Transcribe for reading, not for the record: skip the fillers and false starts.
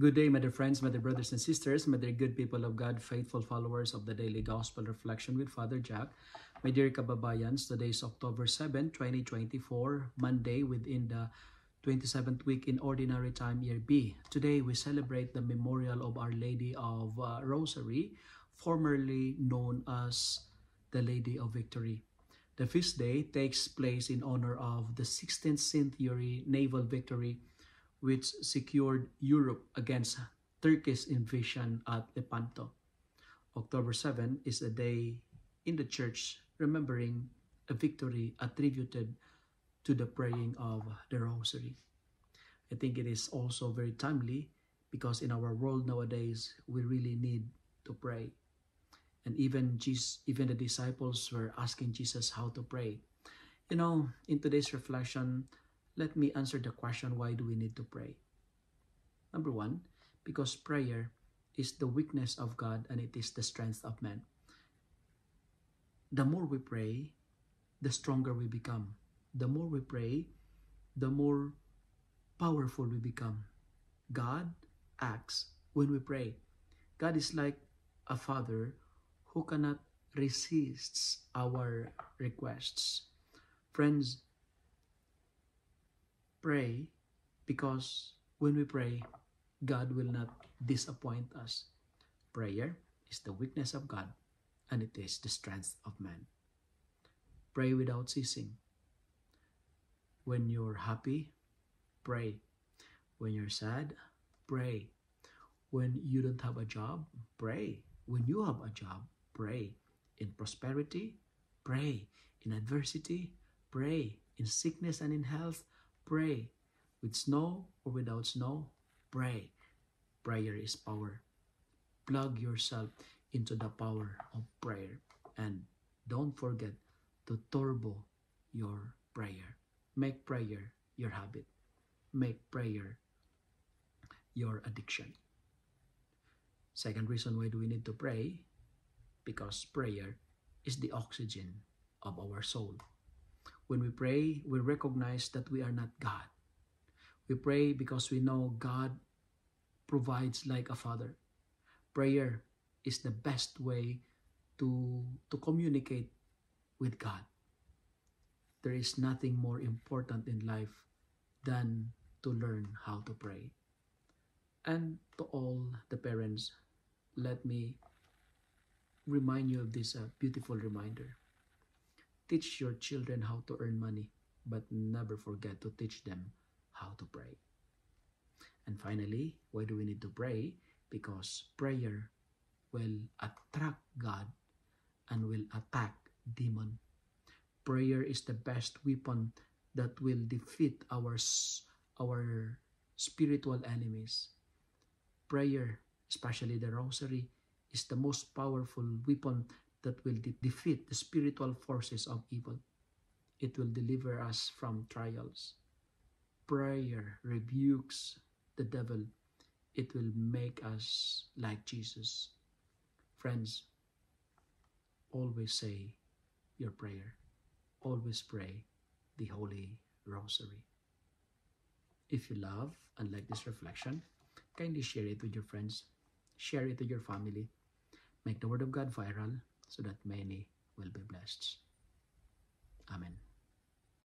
Good day, my dear friends, my dear brothers and sisters, my dear good people of God, faithful followers of the Daily Gospel Reflection with Father Jack. My dear kababayans, today is October 7, 2024, Monday within the 27th week in Ordinary Time, Year B. Today, we celebrate the memorial of Our Lady of Rosary, formerly known as the Lady of Victory. The feast day takes place in honor of the 16th century naval victory which secured Europe against Turkish invasion at Lepanto. October 7 is a day in the church remembering a victory attributed to the praying of the Rosary. I think it is also very timely because in our world nowadays, we really need to pray. And even the disciples were asking Jesus how to pray. You know, in today's reflection, let me answer the question, why do we need to pray? Number one, because prayer is the weakness of God and it is the strength of man. The more we pray, the stronger we become. The more we pray, the more powerful we become. God acts when we pray. God is like a father who cannot resist our requests. Friends, pray because when we pray, God will not disappoint us. Prayer is the weakness of God and it is the strength of man. Pray without ceasing. When you're happy, pray. When you're sad, pray. When you don't have a job, pray. When you have a job, pray. In prosperity, pray. In adversity, pray. In sickness and in health, pray. With snow or without snow, pray. Prayer is power. Plug yourself into the power of prayer. And don't forget to turbo your prayer. Make prayer your habit. Make prayer your addiction. Second reason why do we need to pray? Because prayer is the oxygen of our soul. When we pray, we recognize that we are not God. We pray because we know God provides like a father. Prayer is the best way to communicate with God. There is nothing more important in life than to learn how to pray. And to all the parents, let me remind you of this beautiful reminder. Teach your children how to earn money, but never forget to teach them how to pray. And finally, why do we need to pray? Because prayer will attract God and will attack demon. Prayer is the best weapon that will defeat our spiritual enemies. Prayer, especially the Rosary, is the most powerful weapon that will defeat the spiritual forces of evil. It will deliver us from trials. Prayer rebukes the devil. It will make us like Jesus. Friends, always say your prayer. Always pray the Holy Rosary. If you love and like this reflection, kindly share it with your friends. Share it with your family. Make the Word of God viral so that many will be blessed. Amen.